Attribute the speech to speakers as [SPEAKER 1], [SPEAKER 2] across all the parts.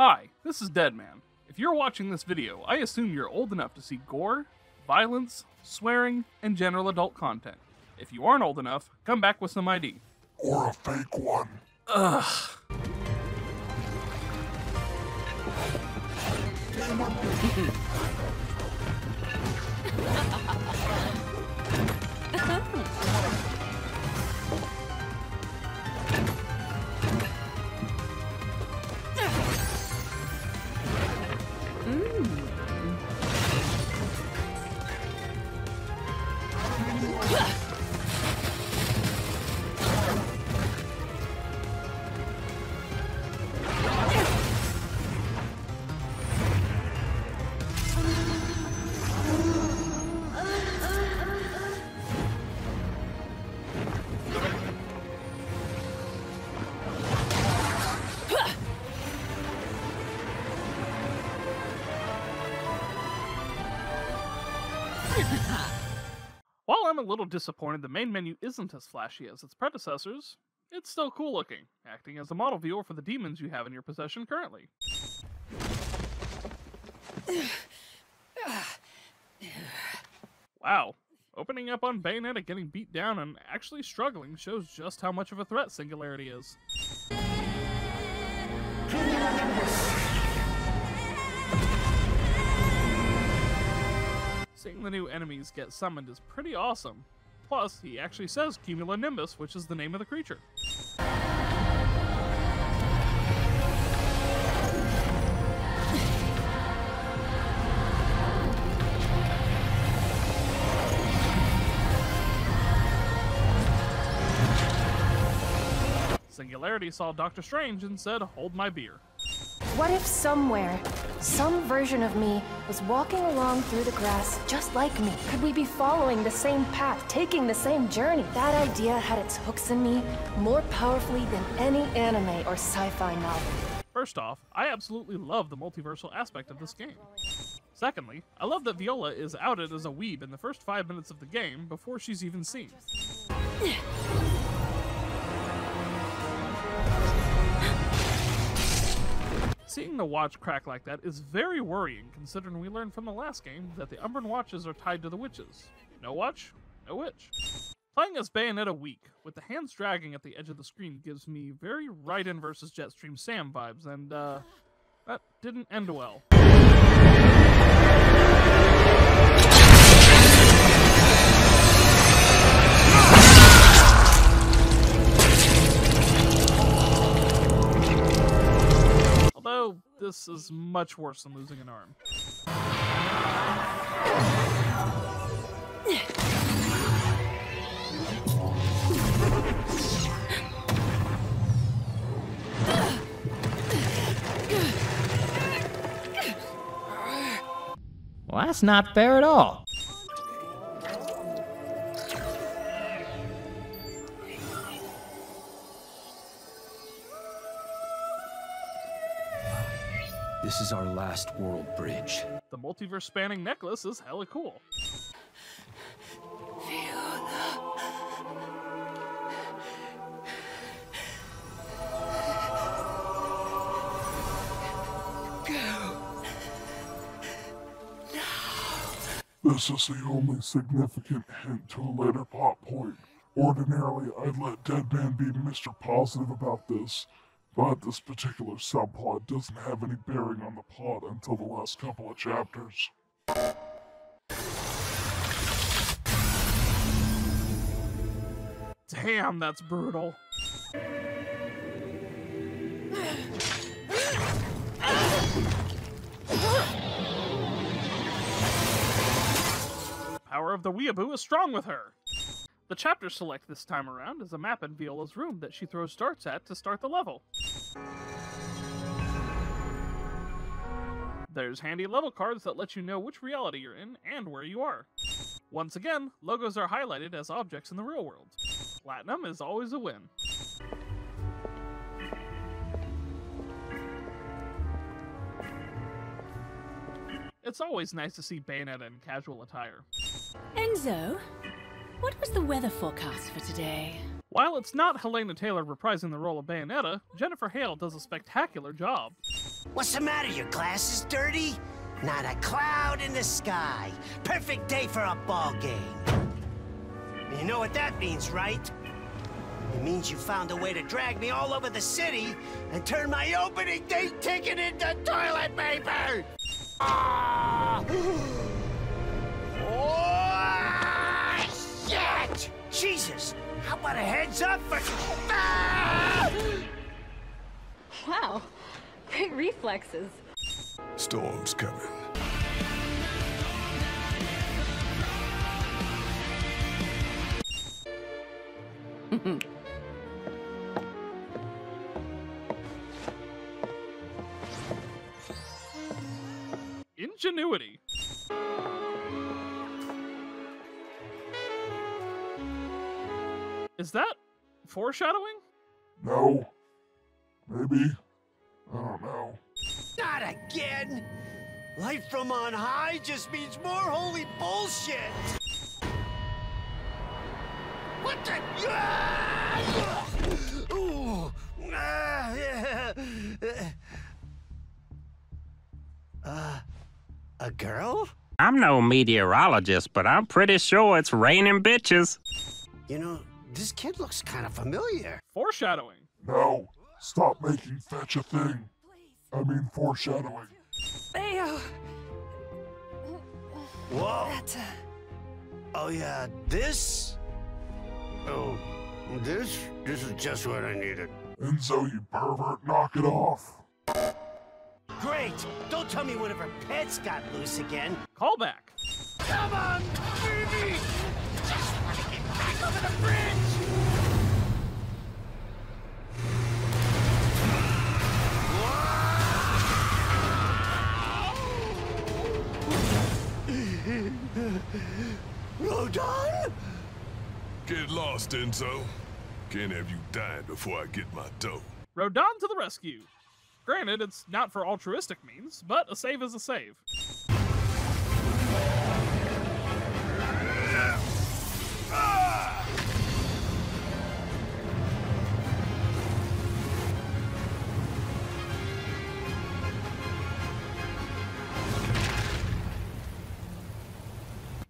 [SPEAKER 1] Hi, this is Deadman. If you're watching this video, I assume you're old enough to see gore, violence, swearing, and general adult content. If you aren't old enough, come back with some ID.
[SPEAKER 2] Or a fake one.
[SPEAKER 1] Ugh. While I'm a little disappointed the main menu isn't as flashy as its predecessors, it's still cool looking, acting as a model viewer for the demons you have in your possession currently. Wow, opening up on Bayonetta getting beat down and actually struggling shows just how much of a threat Singularity is. Seeing the new enemies get summoned is pretty awesome. Plus, he actually says Cumulonimbus, which is the name of the creature. Singularity saw Doctor Strange and said, "Hold my beer."
[SPEAKER 3] What if somewhere, some version of me was walking along through the grass just like me? Could we be following the same path, taking the same journey? That idea had its hooks in me more powerfully than any anime or sci-fi novel.
[SPEAKER 1] First off, I absolutely love the multiversal aspect of this game. Secondly, I love that Viola is outed as a weeb in the first 5 minutes of the game before she's even seen. Seeing the watch crack like that is very worrying, considering we learned from the last game that the Umbran watches are tied to the witches. No watch, no witch. Playing as Bayonetta weak, with the hands dragging at the edge of the screen, gives me very Raiden vs. Jetstream Sam vibes, and that didn't end well. Although, this is much worse than losing an arm.
[SPEAKER 4] Well, that's not fair at all.
[SPEAKER 5] This is our last world bridge.
[SPEAKER 1] The multiverse spanning necklace is hella cool.
[SPEAKER 2] This is the only significant hint to a later plot point. Ordinarily, I'd let Deadman be Mr. Positive about this, but this particular subplot doesn't have any bearing on the plot until the last couple of chapters.
[SPEAKER 1] Damn, that's brutal. Power of the Weeaboo is strong with her. The chapter select this time around is a map in Viola's room that she throws darts at to start the level. There's handy level cards that let you know which reality you're in and where you are. Once again, logos are highlighted as objects in the real world. Platinum is always a win. It's always nice to see Bayonetta in casual attire.
[SPEAKER 6] Enzo, what was the weather forecast for today?
[SPEAKER 1] While it's not Helena Taylor reprising the role of Bayonetta, Jennifer Hale does a spectacular job.
[SPEAKER 7] What's the matter? Your glasses dirty? Not a cloud in the sky. Perfect day for a ball game. You know what that means, right? It means you found a way to drag me all over the city and turn my opening day ticket into toilet paper! Ah! Oh, shit! Jesus! How about a heads up for... Ah!
[SPEAKER 8] Wow, great reflexes.
[SPEAKER 9] Storm's coming.
[SPEAKER 1] Ingenuity. Is that foreshadowing?
[SPEAKER 2] No. Maybe. I don't know.
[SPEAKER 7] Not again! Life from on high just means more holy bullshit! What the... Ooh. A girl?
[SPEAKER 10] I'm no meteorologist, but I'm pretty sure it's raining bitches.
[SPEAKER 7] You know, this kid looks kind of familiar.
[SPEAKER 1] Foreshadowing.
[SPEAKER 2] No. Stop making fetch a thing. I mean foreshadowing.
[SPEAKER 6] Theo.
[SPEAKER 7] Whoa. Oh yeah, this? Oh, this is just what I needed.
[SPEAKER 2] Enzo, you pervert, knock it off.
[SPEAKER 7] Great! Don't tell me one of her pets got loose again.
[SPEAKER 1] Call back.
[SPEAKER 7] Come on, baby! Just want to get back over the bridge! Rodon?
[SPEAKER 9] Get lost, Enzo. Can't have you dying before I get my dough.
[SPEAKER 1] Rodon to the rescue. Granted, it's not for altruistic means, but a save is a save.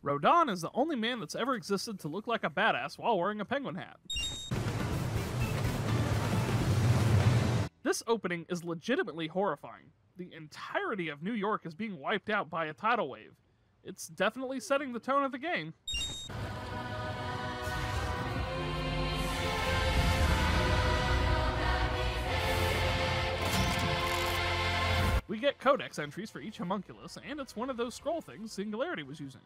[SPEAKER 1] Rodon is the only man that's ever existed to look like a badass while wearing a penguin hat. This opening is legitimately horrifying. The entirety of New York is being wiped out by a tidal wave. It's definitely setting the tone of the game. We get codex entries for each homunculus, and it's one of those scroll things Singularity was using.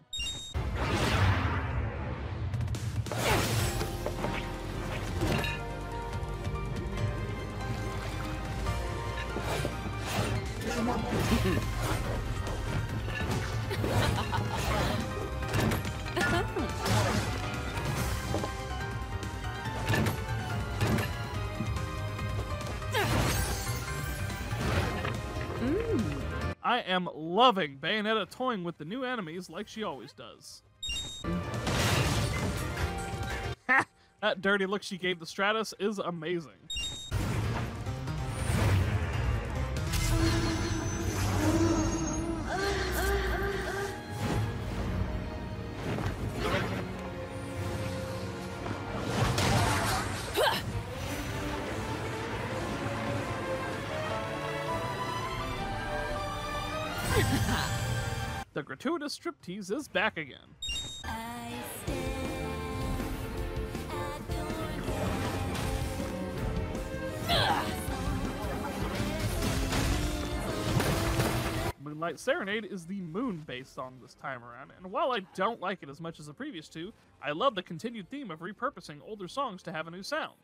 [SPEAKER 1] I am loving Bayonetta toying with the new enemies like she always does. Ha! That dirty look she gave the Stratus is amazing. The gratuitous striptease is back again. Moonlight Serenade is the moon-based song this time around, and while I don't like it as much as the previous two, I love the continued theme of repurposing older songs to have a new sound.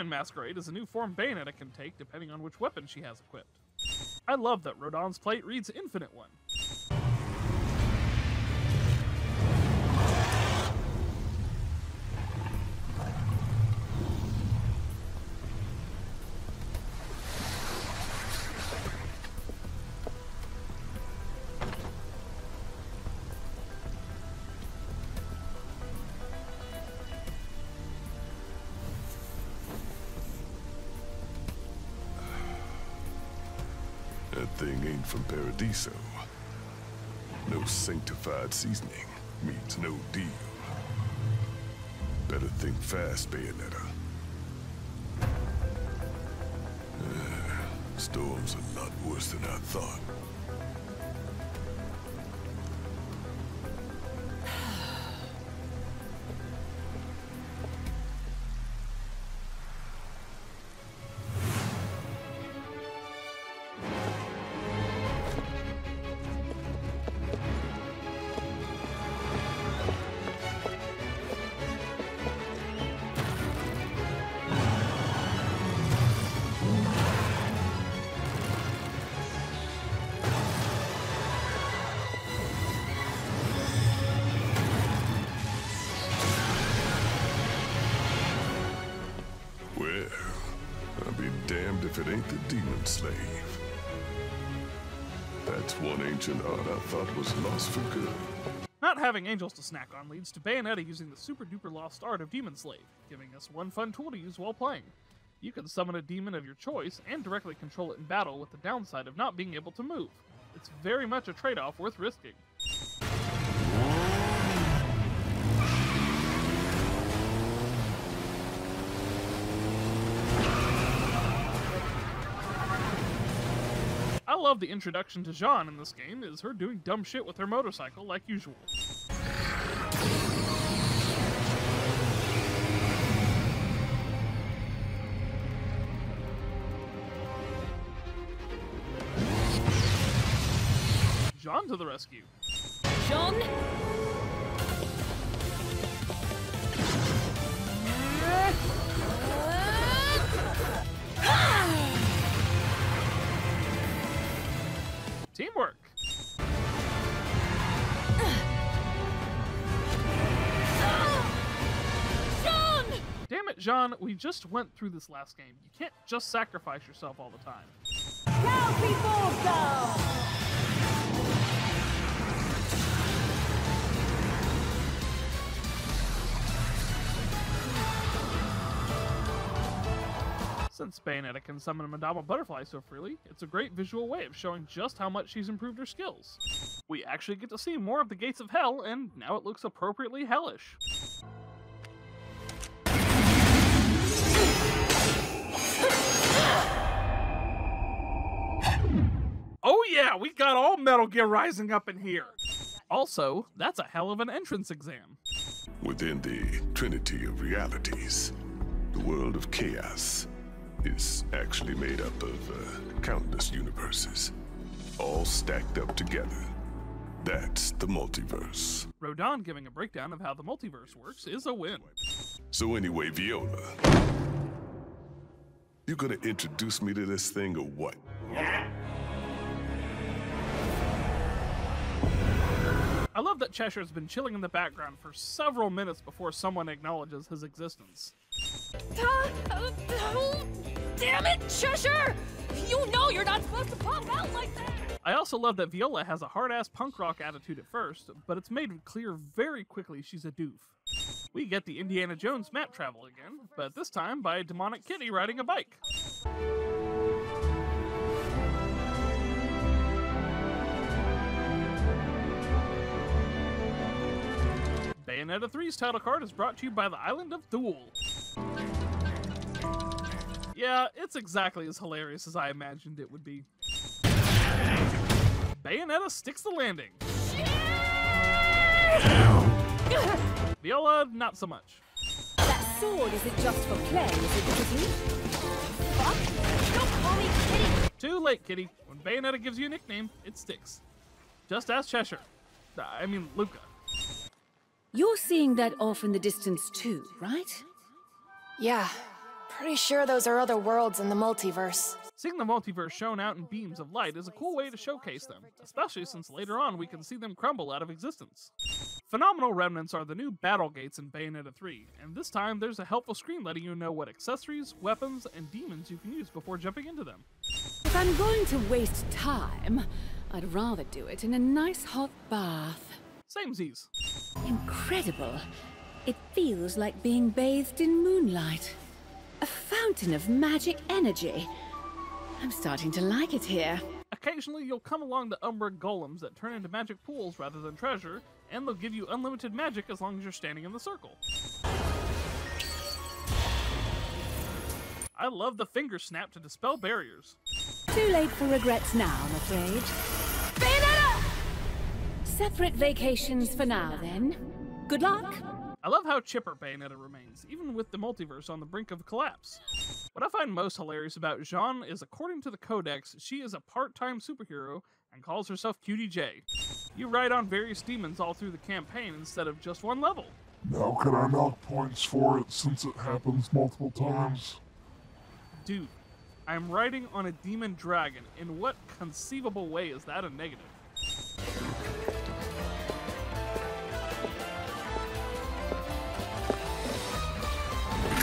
[SPEAKER 1] Demon Masquerade is a new form Bayonetta can take depending on which weapon she has equipped. I love that Rodon's plate reads Infinite One.
[SPEAKER 9] That thing ain't from Paradiso. No sanctified seasoning means no deal. Better think fast, Bayonetta. Storm's a lot worse than I thought. Well, I'll be damned if it ain't the Demon Slave. That's one ancient art I thought was lost for good.
[SPEAKER 1] Not having angels to snack on leads to Bayonetta using the super duper lost art of Demon Slave, giving us one fun tool to use while playing. You can summon a demon of your choice and directly control it in battle with the downside of not being able to move. It's very much a trade-off worth risking. I love the introduction to Jeanne in this game, is her doing dumb shit with her motorcycle like usual. Jeanne to the rescue.
[SPEAKER 6] Jeanne?
[SPEAKER 1] Teamwork!
[SPEAKER 6] Jeanne!
[SPEAKER 1] Damn it, Jeanne, we just went through this last game. You can't just sacrifice yourself all the time.
[SPEAKER 6] Now people go!
[SPEAKER 1] Since Bayonetta can summon a Madama Butterfly so freely, it's a great visual way of showing just how much she's improved her skills. We actually get to see more of the Gates of Hell, and now it looks appropriately hellish. Oh yeah, we got all Metal Gear Rising up in here! Also, that's a hell of an entrance exam.
[SPEAKER 9] Within the Trinity of Realities, the world of chaos is actually made up of countless universes, all stacked up together. That's the multiverse.
[SPEAKER 1] Rodon giving a breakdown of how the multiverse works is a win.
[SPEAKER 9] So anyway, Viola, you gonna introduce me to this thing or what?
[SPEAKER 1] I love that Cheshire's been chilling in the background for several minutes before someone acknowledges his existence.
[SPEAKER 6] Damn it, Cheshire! You know you're not supposed to pop out like that!
[SPEAKER 1] I also love that Viola has a hard-ass punk rock attitude at first, but it's made clear very quickly she's a doof. We get the Indiana Jones map travel again, but this time by a demonic kitty riding a bike. Bayonetta 3's title card is brought to you by the island of Thule. Yeah, it's exactly as hilarious as I imagined it would be. Bayonetta sticks the landing. Viola, not so much.
[SPEAKER 6] That sword isn't just for play, is it, Kitty? Fuck! Don't call me Kitty!
[SPEAKER 1] Too late, Kitty. When Bayonetta gives you a nickname, it sticks. Just ask Cheshire. I mean, Luca.
[SPEAKER 6] You're seeing that off in the distance too, right?
[SPEAKER 3] Yeah, Pretty sure those are other worlds in the multiverse.
[SPEAKER 1] Seeing the multiverse shown out in beams of light is a cool way to showcase them, especially since later on we can see them crumble out of existence. Phenomenal remnants are the new battle gates in Bayonetta 3, and this time there's a helpful screen letting you know what accessories, weapons, and demons you can use before jumping into them.
[SPEAKER 6] If I'm going to waste time, I'd rather do it in a nice hot bath.
[SPEAKER 1] Samesies.
[SPEAKER 6] Incredible. It feels like being bathed in moonlight. A fountain of magic energy. I'm starting to like it here.
[SPEAKER 1] Occasionally, you'll come along the Umbra golems that turn into magic pools rather than treasure, and they'll give you unlimited magic as long as you're standing in the circle. I love the finger snap to dispel barriers.
[SPEAKER 6] Too late for regrets now, I'm afraid. Bayonetta! Separate vacations for now, then. Good luck.
[SPEAKER 1] I love how chipper Bayonetta remains, even with the multiverse on the brink of collapse. What I find most hilarious about Jeanne is, according to the Codex, she is a part-time superhero and calls herself Cutie J. You ride on various demons all through the campaign instead of just one level.
[SPEAKER 2] Now can I knock points for it since it happens multiple times?
[SPEAKER 1] Dude, I'm riding on a demon dragon. In what conceivable way is that a negative?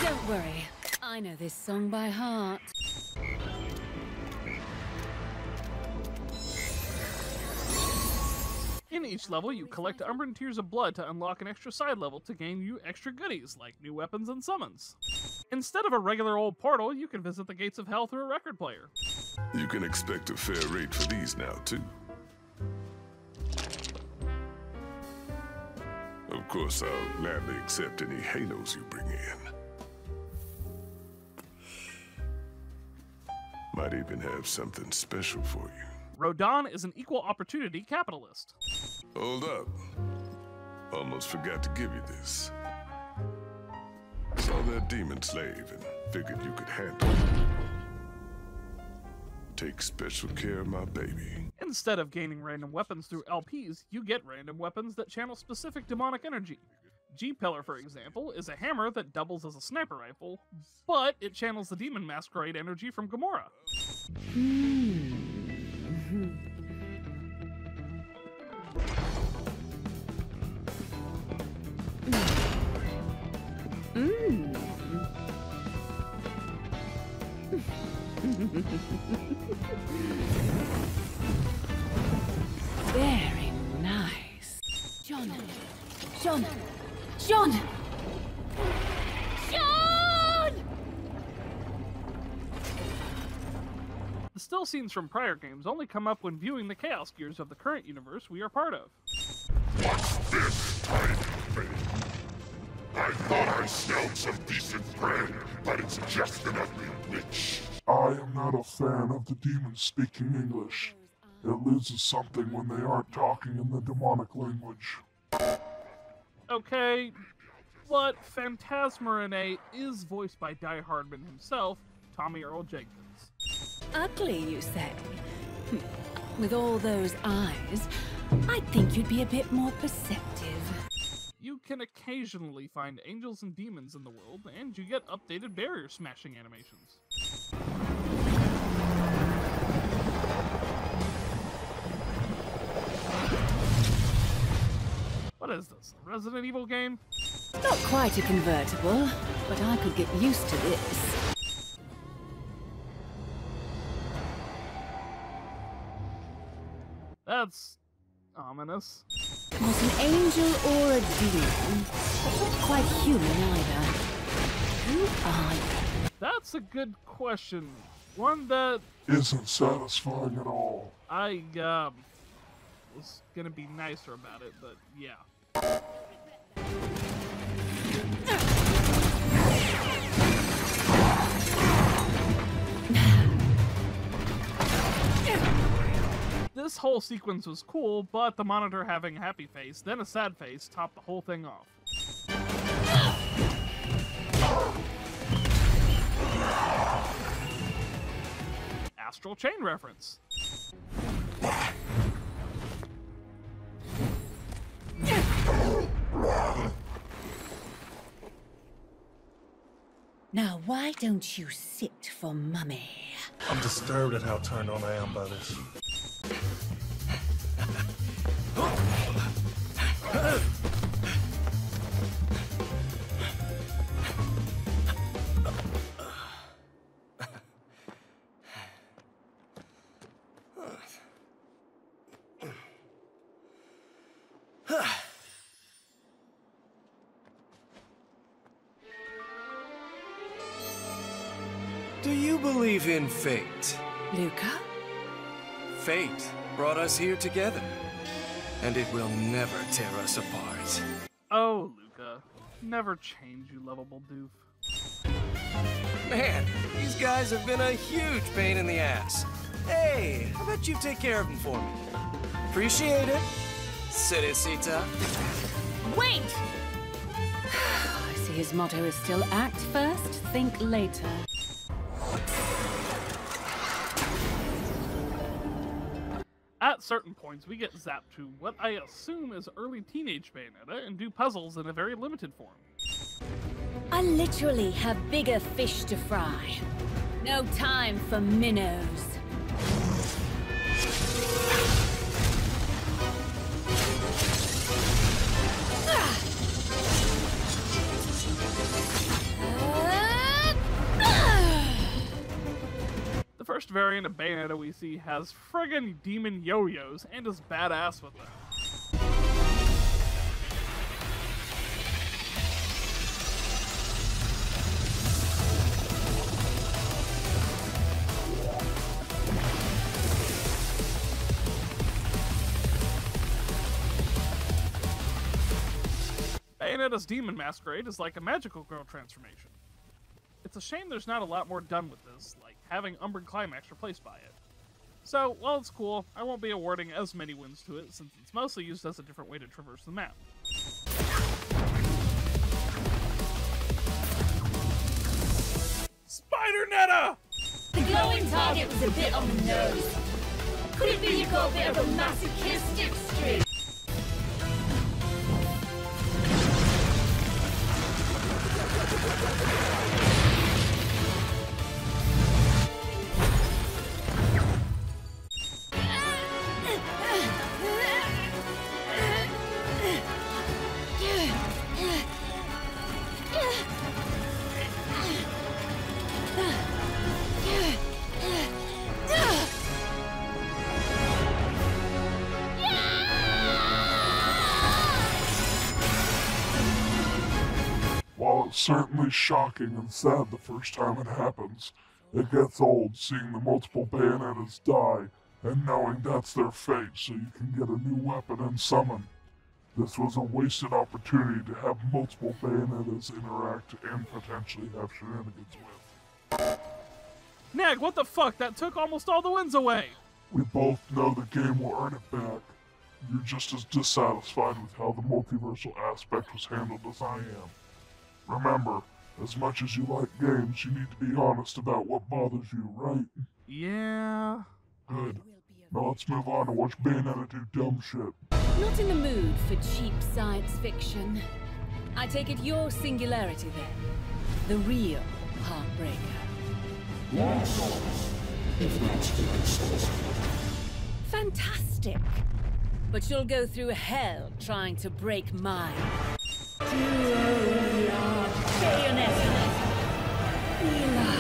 [SPEAKER 6] Don't worry, I know this song by heart.
[SPEAKER 1] In each level, you collect Umbran Tears of Blood to unlock an extra side level to gain you extra goodies, like new weapons and summons. Instead of a regular old portal, you can visit the Gates of Hell through a record player.
[SPEAKER 9] You can expect a fair rate for these now, too. Of course, I'll gladly accept any halos you bring in. Might even have something special for you.
[SPEAKER 1] Rodin is an equal opportunity capitalist.
[SPEAKER 9] Hold up. Almost forgot to give you this. Saw that demon slave and figured you could handle it. Take special care of my baby.
[SPEAKER 1] Instead of gaining random weapons through LPs, you get random weapons that channel specific demonic energy. G-Pillar, for example, is a hammer that doubles as a sniper rifle, but it channels the demon masquerade energy from Gamora.
[SPEAKER 6] Very nice. John! John! John! John!
[SPEAKER 1] The still scenes from prior games only come up when viewing the Chaos Gears of the current universe we are part of.
[SPEAKER 2] What's this tiny thing? I thought I smelled some decent bread, but it's just an ugly witch. I am not a fan of the demons speaking English. It loses something when they aren't talking in the demonic language.
[SPEAKER 1] Okay, but Phantasma Renee is voiced by Die Hardman himself, Tommy Earl Jenkins.
[SPEAKER 6] Ugly, you say? With all those eyes, I'd think you'd be a bit more perceptive.
[SPEAKER 1] You can occasionally find angels and demons in the world, and you get updated barrier smashing animations. What is this, a Resident Evil game?
[SPEAKER 6] Not quite a convertible, but I could get used to this.
[SPEAKER 1] That's ominous.
[SPEAKER 6] Was an angel or a demon, but not quite human either. Who are you?
[SPEAKER 1] That's a good question. One that
[SPEAKER 2] Isn't satisfying at all.
[SPEAKER 1] I, was gonna be nicer about it, but yeah. This whole sequence was cool, but the monitor having a happy face, then a sad face, topped the whole thing off. Astral Chain reference.
[SPEAKER 6] Now, why don't you sit for Mummy?
[SPEAKER 11] I'm disturbed at how turned on I am by this.
[SPEAKER 12] Do you believe in fate?
[SPEAKER 6] Luca?
[SPEAKER 12] Fate brought us here together, and it will never tear us apart.
[SPEAKER 1] Oh, Luca. Never change, you lovable doof.
[SPEAKER 12] Man, these guys have been a huge pain in the ass. Hey, how about you take care of them for me? Appreciate it. Cerecita.
[SPEAKER 6] Wait! I see his motto is still act first, think later.
[SPEAKER 1] At certain points, we get zapped to what I assume is early teenage Bayonetta and do puzzles in a very limited form.
[SPEAKER 6] I literally have bigger fish to fry. No time for minnows.
[SPEAKER 1] The first variant of Bayonetta we see has friggin' demon yo-yos and is badass with them. Bayonetta's Demon Masquerade is like a magical girl transformation. It's a shame there's not a lot more done with this, like having Umbran Climax replaced by it. So, while it's cool, I won't be awarding as many wins to it since it's mostly used as a different way to traverse the map. Spider-Netta!
[SPEAKER 8] The glowing target was a bit on the nose. Could it be you got a bit of a masochistic streak?
[SPEAKER 2] While it's certainly shocking and sad the first time it happens, it gets old seeing the multiple Bayonettas die and knowing that's their fate so you can get a new weapon and summon. This was a wasted opportunity to have multiple Bayonettas interact and potentially have shenanigans with.
[SPEAKER 1] Nag, what the fuck? That took almost all the wins away!
[SPEAKER 2] We both know the game will earn it back. You're just as dissatisfied with how the multiversal aspect was handled as I am. Remember, as much as you like games, you need to be honest about what bothers you, right?
[SPEAKER 1] Yeah...
[SPEAKER 2] Good. Now let's move on to watch Bayonetta do dumb shit.
[SPEAKER 6] Not in the mood for cheap science fiction. I take it your singularity then. The real Heartbreaker. Fantastic. But you'll go through hell trying to break mine. Bayonetta. Ila.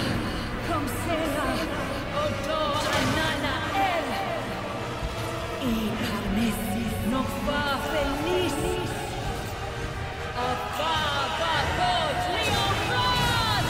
[SPEAKER 6] Comsera. Odo Anana El. Y carnesis no fa feliz. Ababa Coach Leon Run!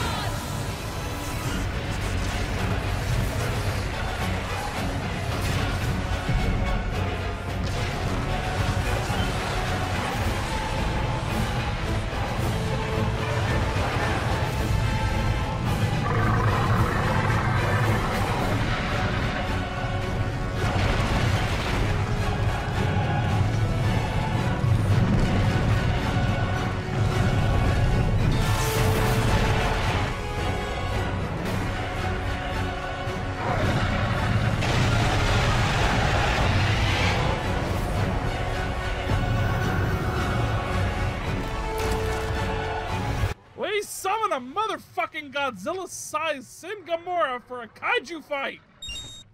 [SPEAKER 1] another fucking Godzilla-sized Sin Gamora for a kaiju fight!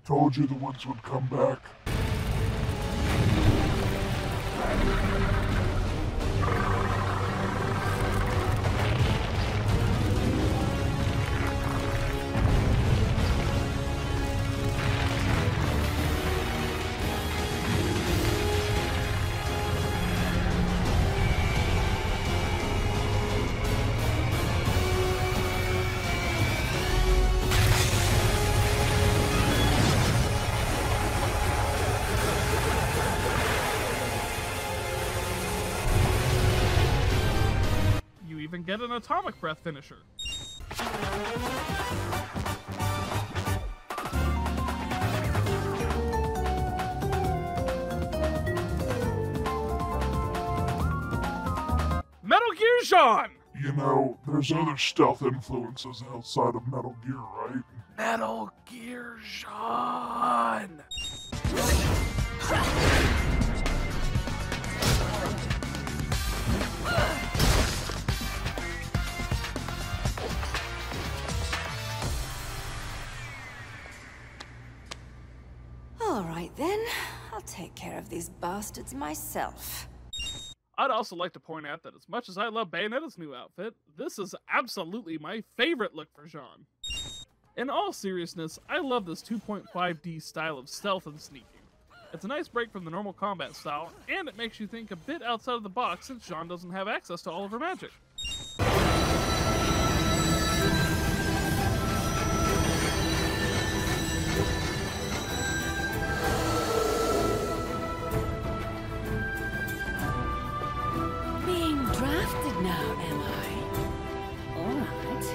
[SPEAKER 2] Told you the woods would come back.
[SPEAKER 1] Even get an atomic breath finisher. Metal Gear Jean!
[SPEAKER 2] You know, there's other stealth influences outside of Metal Gear, right?
[SPEAKER 1] Metal Gear Jean!
[SPEAKER 6] All right then, I'll take care of these bastards myself.
[SPEAKER 1] I'd also like to point out that as much as I love Bayonetta's new outfit, this is absolutely my favorite look for Jean. In all seriousness, I love this 2.5D style of stealth and sneaking. It's a nice break from the normal combat style, and it makes you think a bit outside of the box since Jean doesn't have access to all of her magic.
[SPEAKER 6] Now, am I? Alright.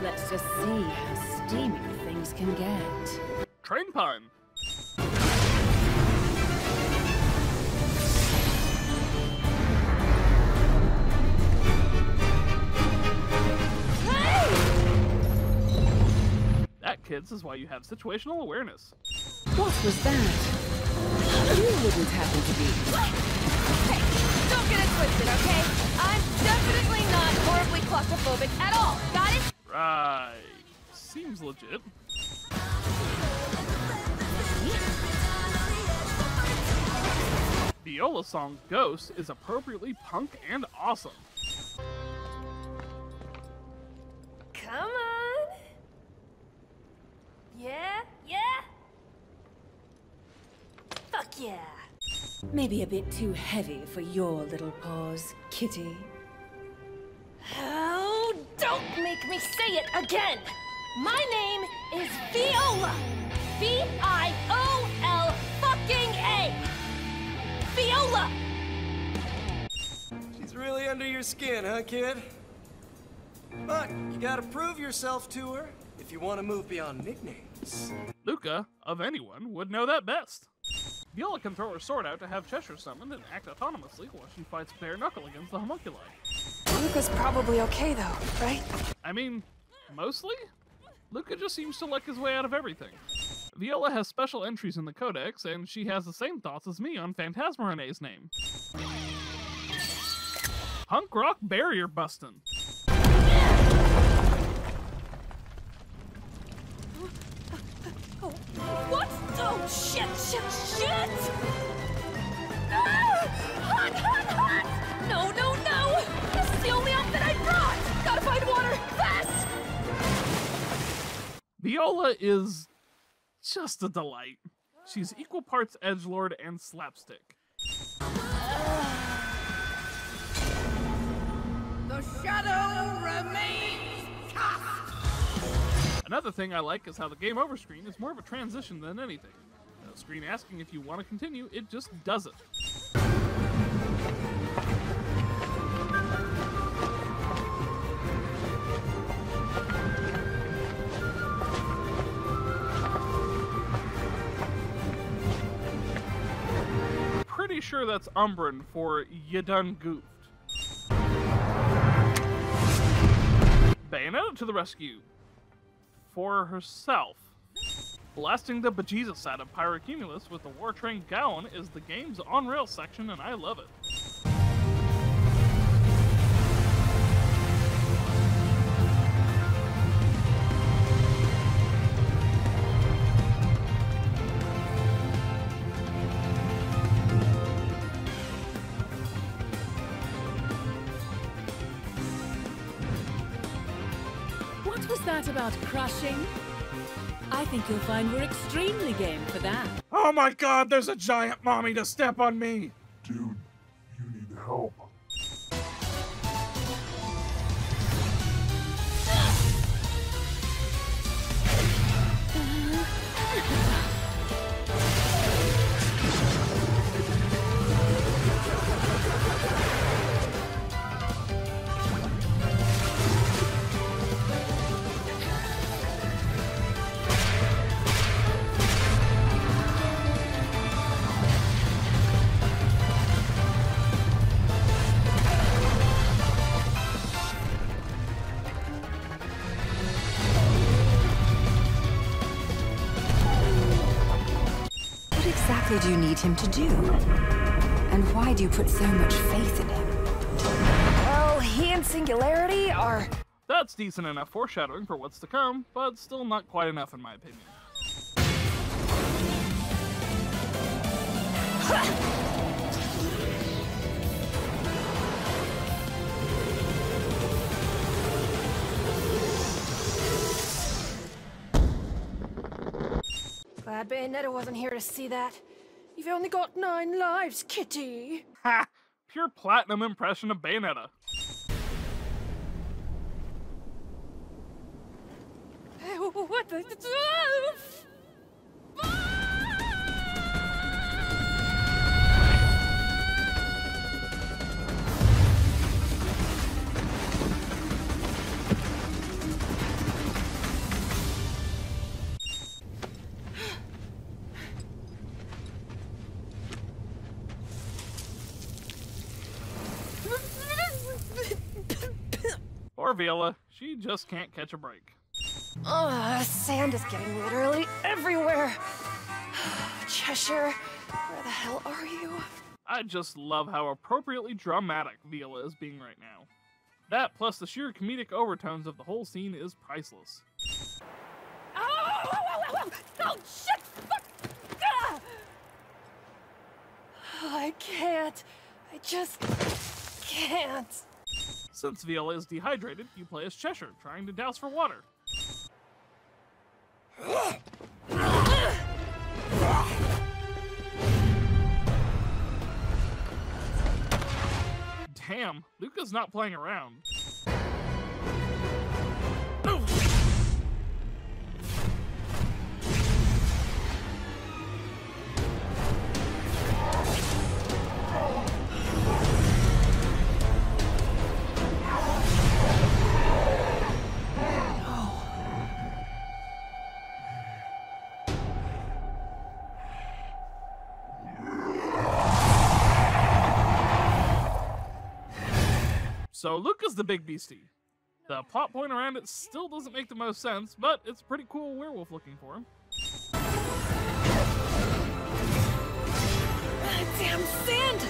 [SPEAKER 6] Let's just see how steamy things can get.
[SPEAKER 1] Train pun! That, kids, is why you have situational awareness.
[SPEAKER 6] What was that? You wouldn't happen to be...
[SPEAKER 8] Don't get it twisted, okay? I'm definitely not horribly claustrophobic at all. Got it?
[SPEAKER 1] Right. Seems legit. Viola song Ghost is appropriately punk and awesome.
[SPEAKER 3] Come on. Yeah? Fuck yeah.
[SPEAKER 6] Maybe a bit too heavy for your little paws, kitty.
[SPEAKER 3] Oh, don't make me say it again! My name is Viola! V-I-O-L fucking A! Viola!
[SPEAKER 12] She's really under your skin, huh, kid? But you gotta prove yourself to her if you want to move beyond nicknames.
[SPEAKER 1] Luca, of anyone, would know that best. Viola can throw her sword out to have Cheshire summoned and act autonomously while she fights bare knuckle against the homunculi.
[SPEAKER 3] Luca's probably okay though, right?
[SPEAKER 1] I mean, mostly? Luca just seems to like his way out of everything. Viola has special entries in the Codex, and she has the same thoughts as me on Phantasma Renee's name. Punk rock barrier bustin'.
[SPEAKER 8] What? Oh, shit! Hot! No! This is the only outfit I brought! Gotta find water, fast!
[SPEAKER 1] Viola is just a delight. She's equal parts edgelord and slapstick.
[SPEAKER 8] The shadow remains cast!
[SPEAKER 1] Another thing I like is how the game over screen is more of a transition than anything. A screen asking if you want to continue, it just does it. Pretty sure that's Umbran for "you done goofed." Bayonetta to the rescue. For herself. Blasting the bejesus out of Pyrocumulus with the War Train Gowan is the game's on-rail section, and I love it.
[SPEAKER 6] that about crushing? I think you'll find we're extremely game for that.
[SPEAKER 1] Oh my god, there's a giant mommy to step on me!
[SPEAKER 2] Dude, you need help.
[SPEAKER 13] Do you need him to do? And why do you put so much faith in him?
[SPEAKER 3] Well, he and Singularity are...
[SPEAKER 1] That's decent enough foreshadowing for what's to come, but still not quite enough in my opinion.
[SPEAKER 3] Glad Bayonetta wasn't here to see that. You've only got 9 lives, kitty.
[SPEAKER 1] Ha! Pure platinum impression of Bayonetta.
[SPEAKER 3] What the...
[SPEAKER 1] Poor Viola, she just can't catch a break.
[SPEAKER 3] Sand is getting literally everywhere. Cheshire, where the hell are you?
[SPEAKER 1] I just love how appropriately dramatic Viola is being right now. That, plus the sheer comedic overtones of the whole scene, is priceless.
[SPEAKER 3] Oh, shit! Fuck! Ah! I can't. I just can't.
[SPEAKER 1] Since Viola is dehydrated, you play as Cheshire, trying to douse for water. Damn, Luca's not playing around. So Luca's the big beastie. The plot point around it still doesn't make the most sense, but it's a pretty cool werewolf looking for him.
[SPEAKER 3] Damn sand!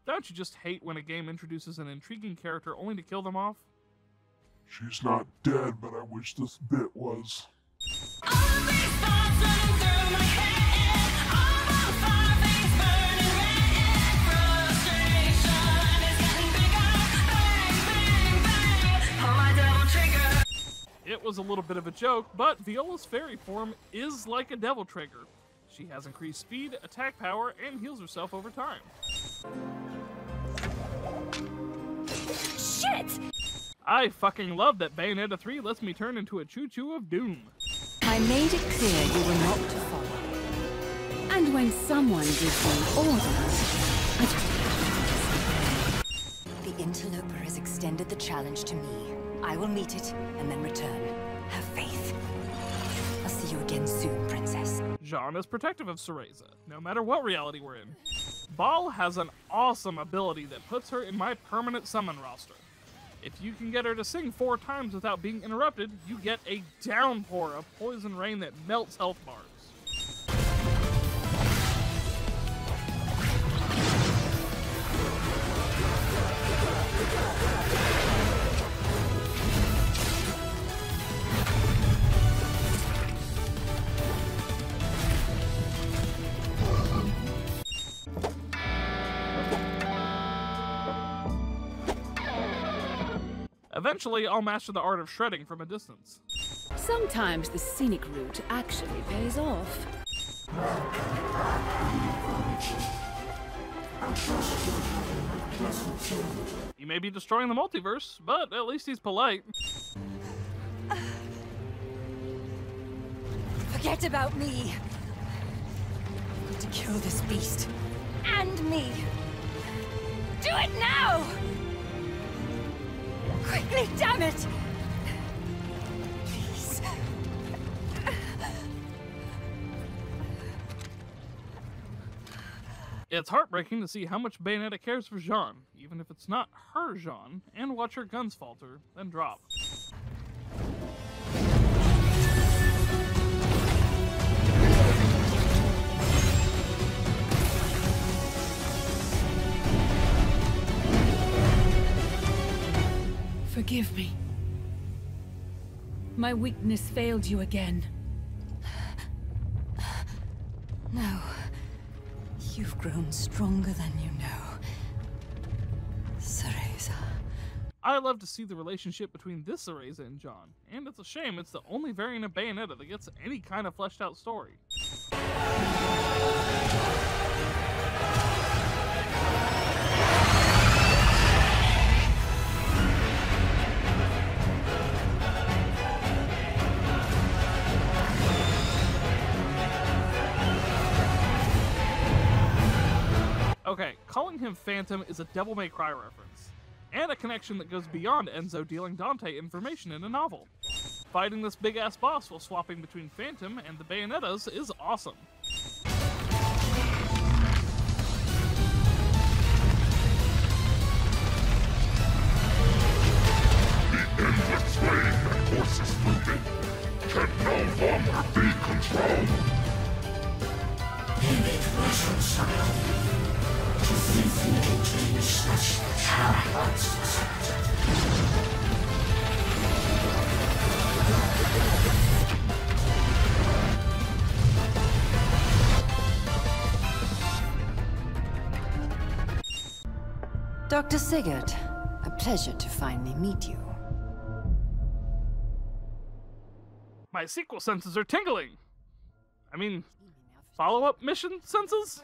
[SPEAKER 1] Don't you just hate when a game introduces an intriguing character only to kill them off?
[SPEAKER 2] She's not dead, but I wish this bit was.
[SPEAKER 1] It was a little bit of a joke, but Viola's fairy form is like a devil trigger. She has increased speed, attack power, and heals herself over time.
[SPEAKER 3] Shit!
[SPEAKER 1] I fucking love that Bayonetta 3 lets me turn into a choo-choo of doom.
[SPEAKER 6] I made it clear you were not to follow. And when someone gives me orders, I just...
[SPEAKER 13] The interloper has extended the challenge to me. I will meet it and then return. Have faith. I'll see you again soon, Princess.
[SPEAKER 1] Jean is protective of Cereza, no matter what reality we're in. Ball has an awesome ability that puts her in my permanent summon roster. If you can get her to sing 4 times without being interrupted, you get a downpour of poison rain that melts health bars. Eventually, I'll master the art of shredding from a distance.
[SPEAKER 6] Sometimes the scenic route actually pays off.
[SPEAKER 1] He may be destroying the multiverse, but at least he's polite.
[SPEAKER 13] Forget about me. I'm going to kill this beast. And me. Do it now! Quickly, damn it! Please.
[SPEAKER 1] It's heartbreaking to see how much Bayonetta cares for Jean, even if it's not her Jean, and watch her guns falter, then drop.
[SPEAKER 6] Forgive me. My weakness failed you again.
[SPEAKER 13] No. You've grown stronger than you know. Cereza.
[SPEAKER 1] I love to see the relationship between this Cereza and John, and it's a shame it's the only variant of Bayonetta that gets any kind of fleshed out story. Okay, calling him Phantom is a Devil May Cry reference, and a connection that goes beyond Enzo dealing Dante information in a novel. Fighting this big-ass boss while swapping between Phantom and the Bayonettas is awesome.
[SPEAKER 2] The endless flame that courses through me can no longer be controlled.
[SPEAKER 13] Dr. Sigurd, a pleasure to finally meet you.
[SPEAKER 1] My sequel senses are tingling! I mean, follow-up mission senses?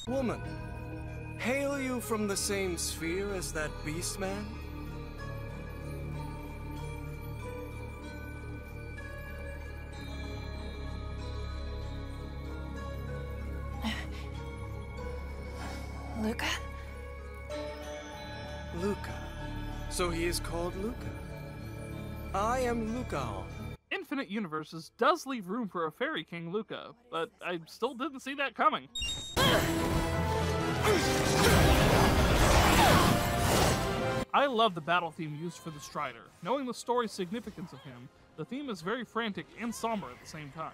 [SPEAKER 12] Woman, hail you from the same sphere as that beast man?
[SPEAKER 3] Luca?
[SPEAKER 12] Luca. So he is called Luca. I am Lucaon.
[SPEAKER 1] Infinite Universes does leave room for a Fairy King Luca, but I still didn't see that coming. I love the battle theme used for the Strider. Knowing the story's significance of him, the theme is very frantic and somber at the same time.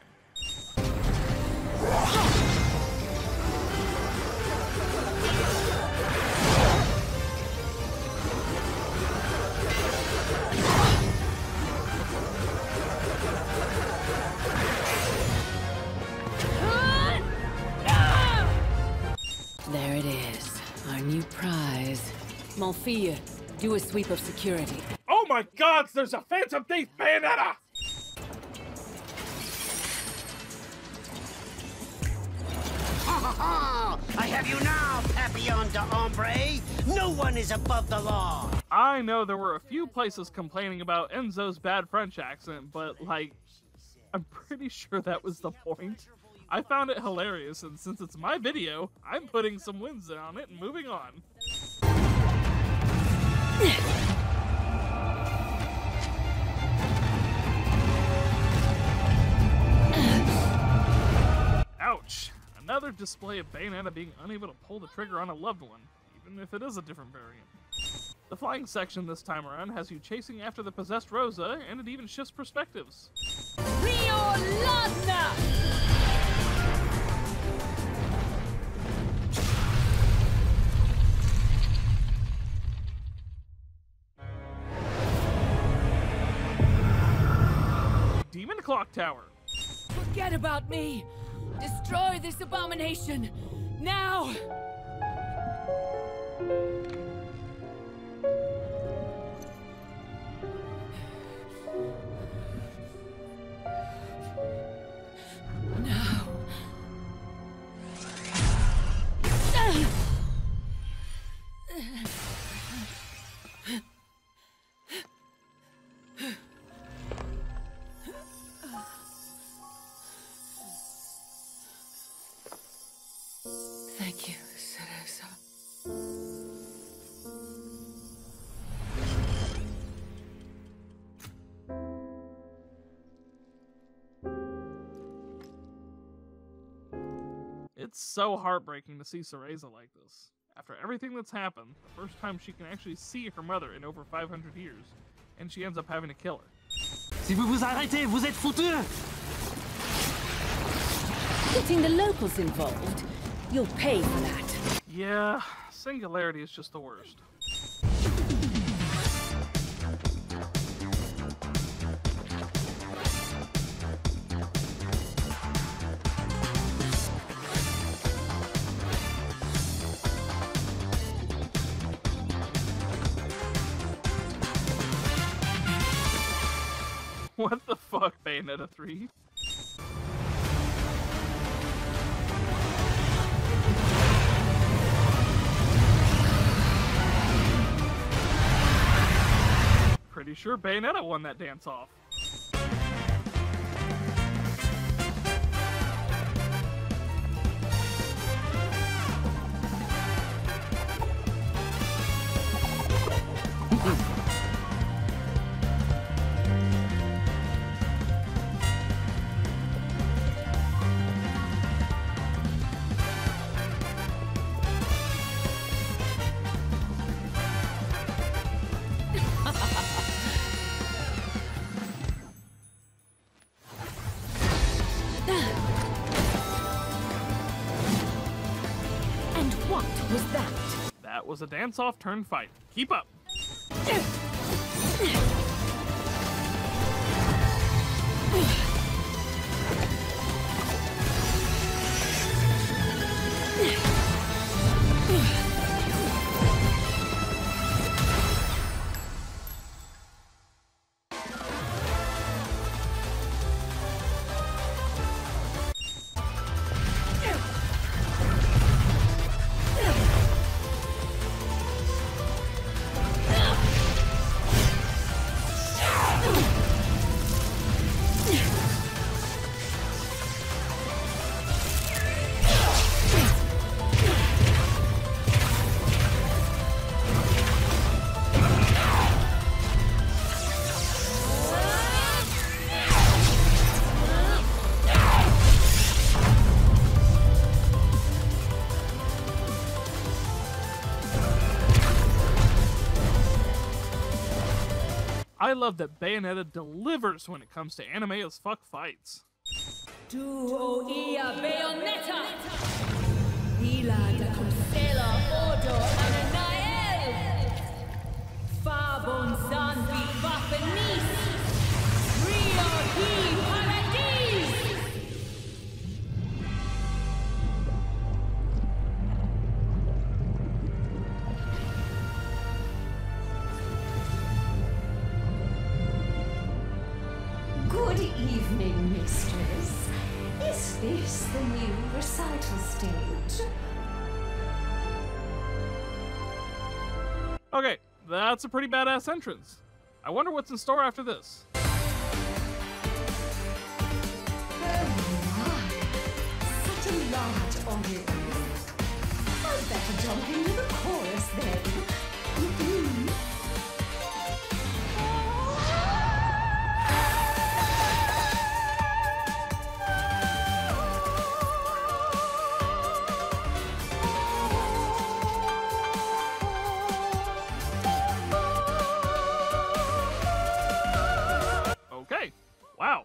[SPEAKER 6] There it is, our new prize. Monfils, do a sweep of security.
[SPEAKER 1] Oh my gods, there's a Phantom Thief Bayonetta!
[SPEAKER 7] Ha ha ha! I have you now, Papillon de Ombre! No one is above the law!
[SPEAKER 1] I know there were a few places complaining about Enzo's bad French accent, but, like, I'm pretty sure that was the point. I found it hilarious, and since it's my video, I'm putting some wins on it and moving on. Ouch! Another display of Bayonetta being unable to pull the trigger on a loved one, even if it is a different variant. The flying section this time around has you chasing after the possessed Rosa, and it even shifts perspectives.
[SPEAKER 8] Rio Ladna!
[SPEAKER 1] Demon Clock Tower.
[SPEAKER 6] Forget about me! Destroy this abomination! Now!
[SPEAKER 1] It's so heartbreaking to see Cereza like this. After everything that's happened, the first time she can actually see her mother in over 500 years, and she ends up having to kill her.
[SPEAKER 14] Si vous vous arrêtez, vous êtes foutus!
[SPEAKER 6] Getting the locals involved, you'll pay for that.
[SPEAKER 1] Yeah, Singularity is just the worst. What the fuck, Bayonetta 3? Pretty sure Bayonetta won that dance off. That was a dance-off turn fight. Keep up. I love that Bayonetta delivers when it comes to anime as fuck fights.
[SPEAKER 8] Duo ia Bayonetta! Ila da Consela Ordo Ananael! Fabon Zanvi Vapenis! Rio Hi Paradis!
[SPEAKER 15] Good evening, mistress. Is this the new recital stage?
[SPEAKER 1] Okay, that's a pretty badass entrance. I wonder what's in store after this.
[SPEAKER 15] Such a large audience. I'd better jump into the chorus then.
[SPEAKER 1] Okay, wow.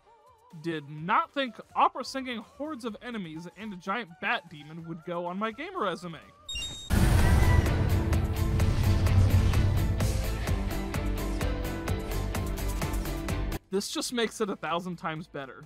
[SPEAKER 1] Did not think opera singing hordes of enemies and a giant bat demon would go on my gamer resume. This just makes it 1,000 times better.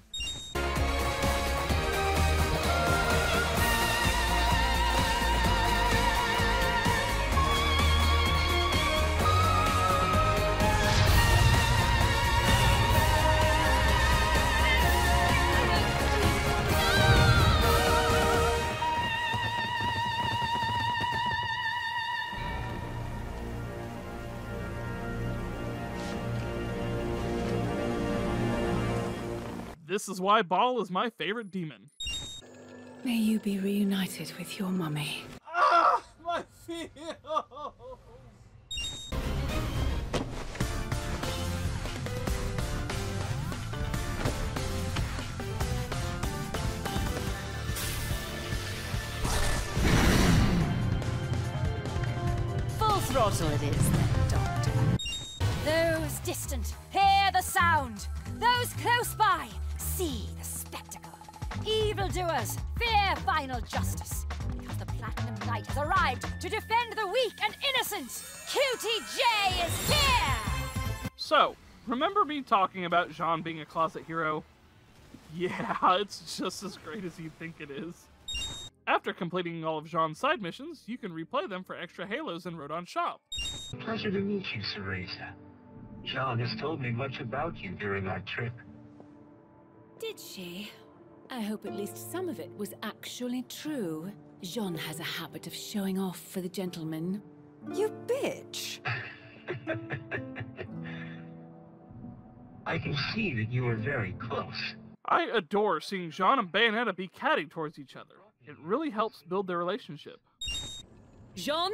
[SPEAKER 1] This is why Baal is my favorite demon.
[SPEAKER 6] May you be reunited with your mummy.
[SPEAKER 1] Ah, my feels!
[SPEAKER 6] portal it is, then, Doctor.
[SPEAKER 8] Those distant, hear the sound. Those close by, see the spectacle. Evildoers, fear final justice. Because the Platinum Knight has arrived to defend the weak and innocent. QTJ is here!
[SPEAKER 1] So, remember me talking about Jean being a closet hero? Yeah, it's just as great as you'd think it is. After completing all of Jean's side missions, you can replay them for extra halos in Rodon Shop.
[SPEAKER 16] Pleasure to meet you, Cereza. Jean has told me much about you during our trip.
[SPEAKER 6] Did she? I hope at least some of it was actually true. Jean has a habit of showing off for the gentleman.
[SPEAKER 13] You bitch!
[SPEAKER 16] I can see that you are very close.
[SPEAKER 1] I adore seeing Jean and Bayonetta be catty towards each other. It really helps build their relationship.
[SPEAKER 6] Jean?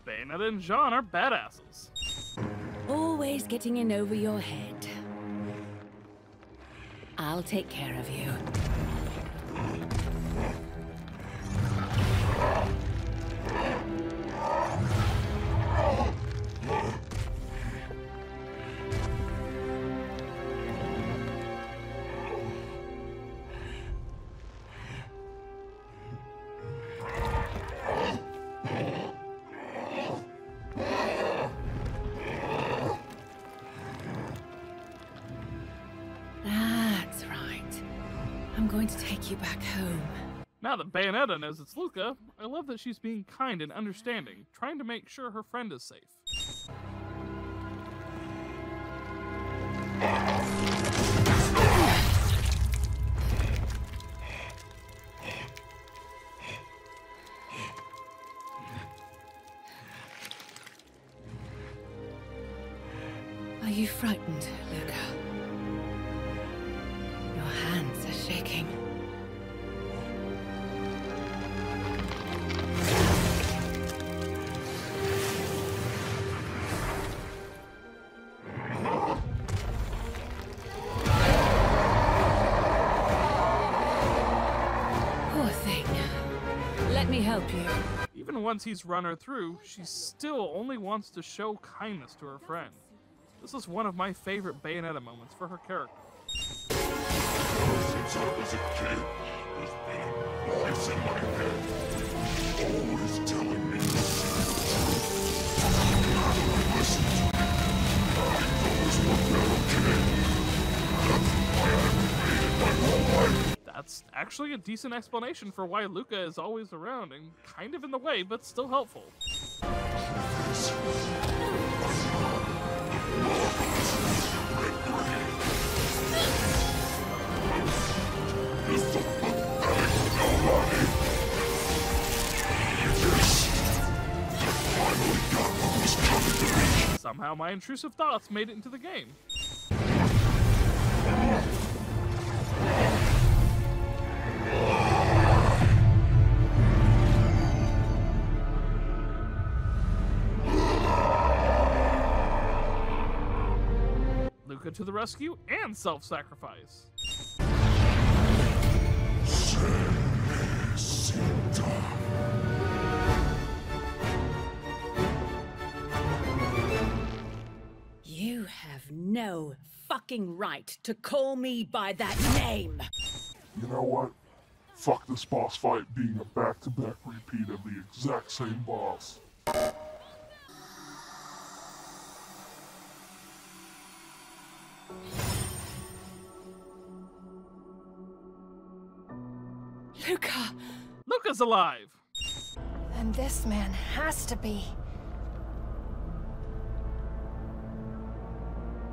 [SPEAKER 1] Bayonetta and Jean are badasses.
[SPEAKER 6] Always getting in over your head. I'll take care of you. That's right. I'm going to take you back home.
[SPEAKER 1] Now that Bayonetta knows it's Luca, I love that she's being kind and understanding, trying to make sure her friend is safe.
[SPEAKER 6] Are you frightened, Luca? Your hands are shaking. Poor thing. Let me help you.
[SPEAKER 1] Even once he's run her through, she still only wants to show kindness to her friend. This is one of my favorite Bayonetta moments for her character.
[SPEAKER 2] Since I was a kid, there's been a voice in my head, always telling me the truth. Listen to me. I always worked out okay. That's why I've waited my whole life.
[SPEAKER 1] That's actually a decent explanation for why Luca is always around and kind of in the way, but still helpful. Somehow my intrusive thoughts made it into the game. Luca to the rescue and self-sacrifice.
[SPEAKER 6] You have no fucking right to call me by that name!
[SPEAKER 2] You know what? Fuck this boss fight being a back-to-back repeat of the exact same boss.
[SPEAKER 6] Luca!
[SPEAKER 1] Luca's alive!
[SPEAKER 3] And this man has to be...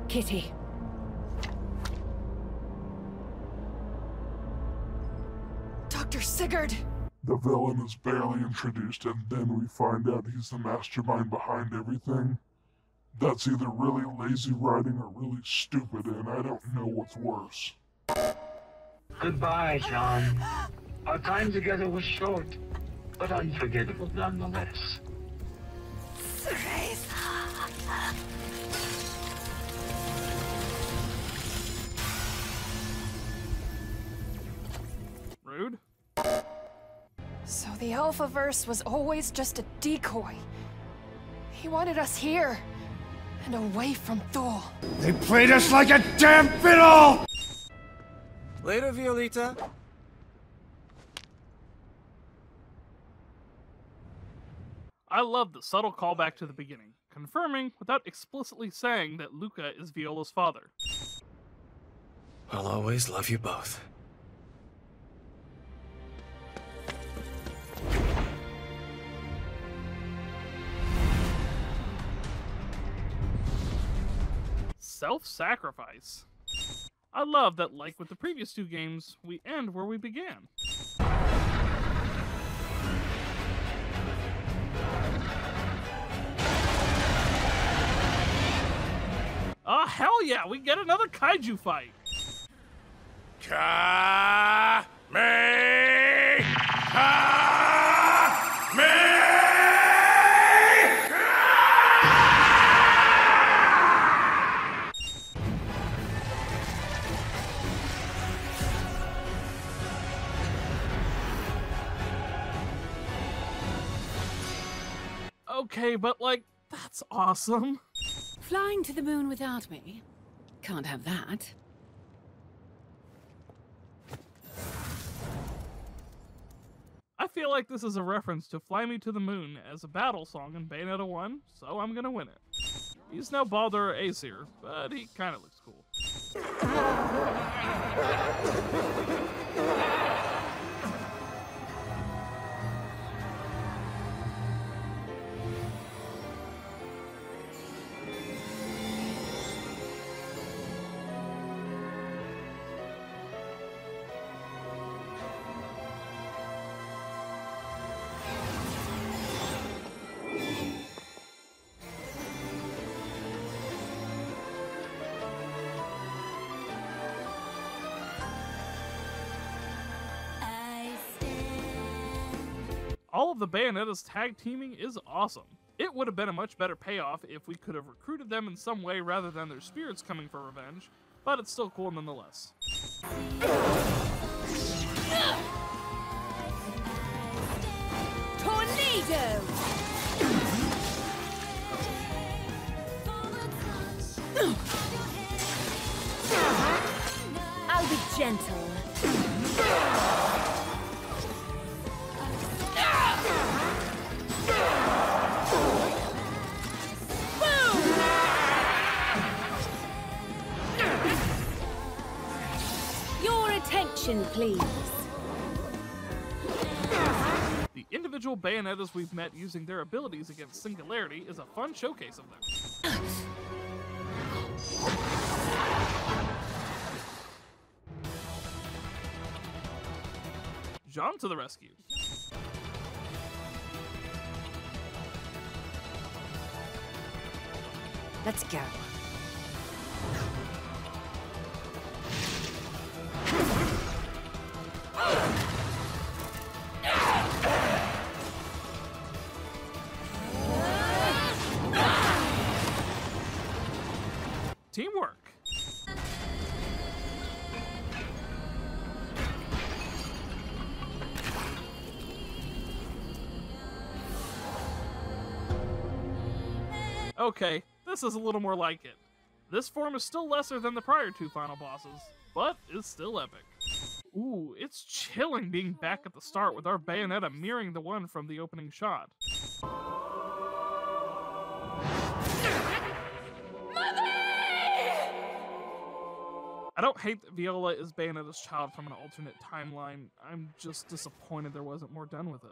[SPEAKER 6] Kitty.
[SPEAKER 3] Dr. Sigurd!
[SPEAKER 2] The villain is barely introduced, and then we find out he's the mastermind behind everything. That's either really lazy writing or really stupid, and I don't know what's worse.
[SPEAKER 16] Goodbye, John. Our time together was short, but unforgettable nonetheless.
[SPEAKER 1] Rude.
[SPEAKER 3] So the Alphaverse was always just a decoy. He wanted us here, and away from Thor.
[SPEAKER 17] They played us like a damn fiddle!
[SPEAKER 12] Later, Violeta.
[SPEAKER 1] I love the subtle callback to the beginning, confirming without explicitly saying that Luca is Viola's father.
[SPEAKER 12] I'll always love you both.
[SPEAKER 1] Self-sacrifice. I love that, like with the previous two games, we end where we began. Oh, hell yeah, we get another kaiju fight. Okay, but like, that's awesome.
[SPEAKER 6] Flying to the moon without me? Can't have that.
[SPEAKER 1] I feel like this is a reference to Fly Me to the Moon as a battle song in Bayonetta 1, so I'm gonna win it. He's no Baldur or Aesir, but he kinda looks cool. All of the Bayonetta's tag teaming is awesome. It would have been a much better payoff if we could have recruited them in some way rather than their spirits coming for revenge, but it's still cool nonetheless.
[SPEAKER 6] Tornado! I'll be gentle. Your attention, please.
[SPEAKER 1] The individual Bayonettas we've met using their abilities against Singularity is a fun showcase of them. Jean to the rescue.
[SPEAKER 13] Let's go.
[SPEAKER 1] Teamwork. Okay, this is a little more like it. This form is still lesser than the prior two final bosses, but is still epic. Ooh, it's chilling being back at the start with our Bayonetta mirroring the one from the opening shot. I don't hate that Viola is Bayonetta's child from an alternate timeline. I'm just disappointed there wasn't more done with it.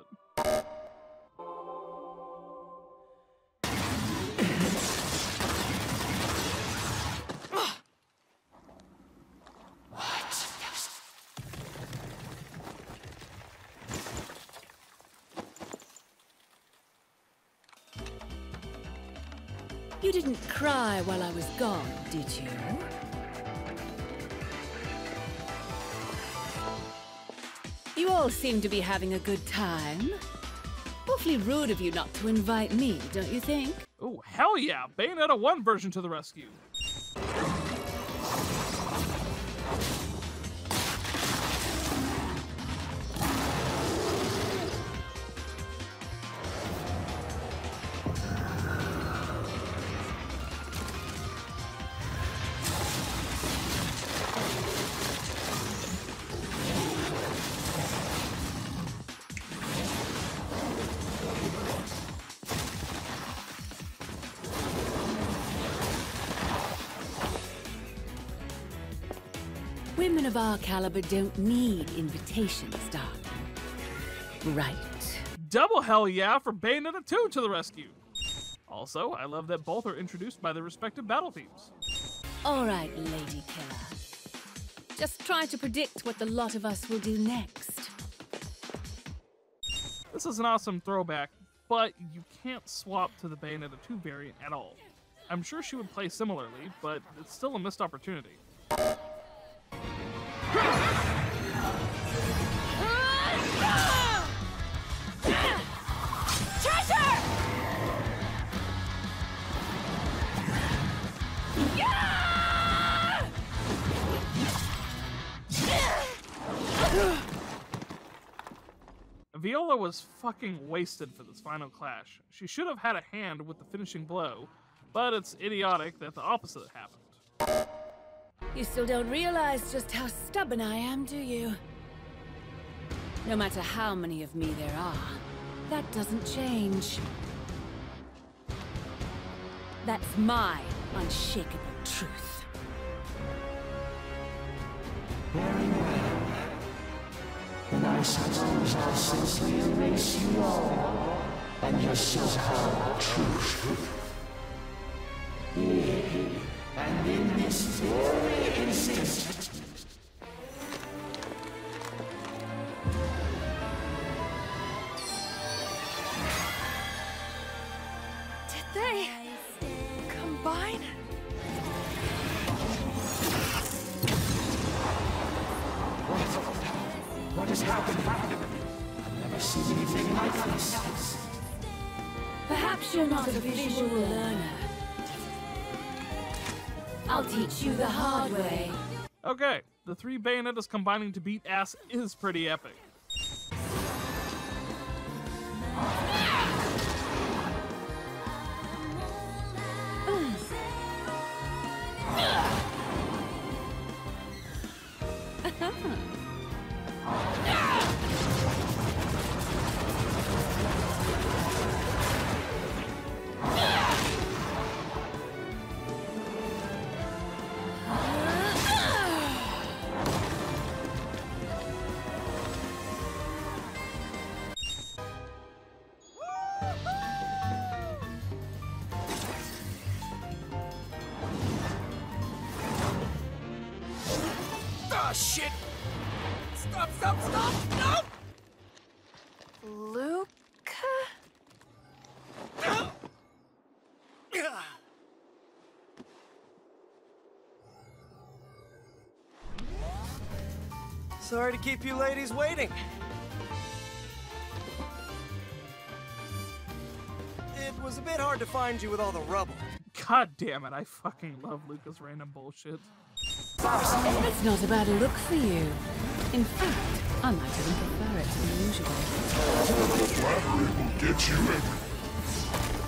[SPEAKER 6] You didn't cry while I was gone, did you? You all seem to be having a good time. Awfully rude of you not to invite me, don't you think?
[SPEAKER 1] Oh, hell yeah! Bayonetta 1 version to the rescue!
[SPEAKER 6] Women of our caliber don't need invitations, darling. Right.
[SPEAKER 1] Double hell yeah for Bayonetta 2 to the rescue! Also, I love that both are introduced by their respective battle themes.
[SPEAKER 6] All right, Lady Killer. Just try to predict what the lot of us will do next.
[SPEAKER 1] This is an awesome throwback, but you can't swap to the Bayonetta 2 variant at all. I'm sure she would play similarly, but it's still a missed opportunity. Viola was fucking wasted for this final clash. She should have had a hand with the finishing blow, but it's idiotic that the opposite happened.
[SPEAKER 6] You still don't realize just how stubborn I am, do you? No matter how many of me there are, that doesn't change. That's my unshakable truth.
[SPEAKER 17] Very well. Then I suppose I'll simply erase you all and your so-called truth. Here, and in this very instant.
[SPEAKER 3] Did they combine?
[SPEAKER 17] What has happened? I've never seen anything like this.
[SPEAKER 6] Perhaps you're not a visual learner. I'll teach you the hard way.
[SPEAKER 1] Okay, the three Bayonettas combining to beat ass is pretty epic.
[SPEAKER 12] Shit! Stop, stop, stop! No!
[SPEAKER 3] Luca?
[SPEAKER 12] Sorry to keep you ladies waiting. It was a bit hard to find you with all the rubble.
[SPEAKER 1] God damn it, I fucking love Luca's random bullshit.
[SPEAKER 6] It's not a bad look for you. In fact, I might even prefer it to the usual.
[SPEAKER 2] Flattery will get you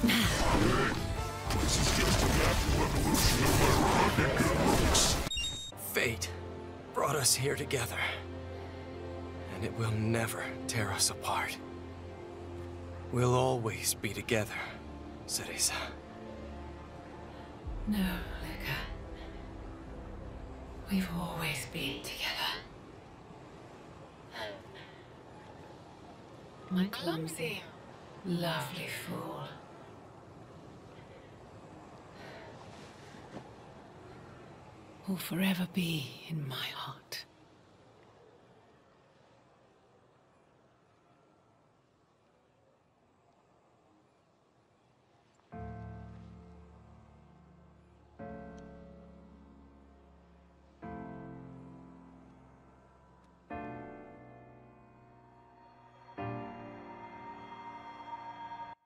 [SPEAKER 2] everywhere. This is just a natural evolution of my rugged good looks.
[SPEAKER 12] Fate brought us here together, and it will never tear us apart. We'll always be together, Cereza.
[SPEAKER 6] No, Luca. We've always been together. My clumsy, lovely fool. Will forever be in my heart.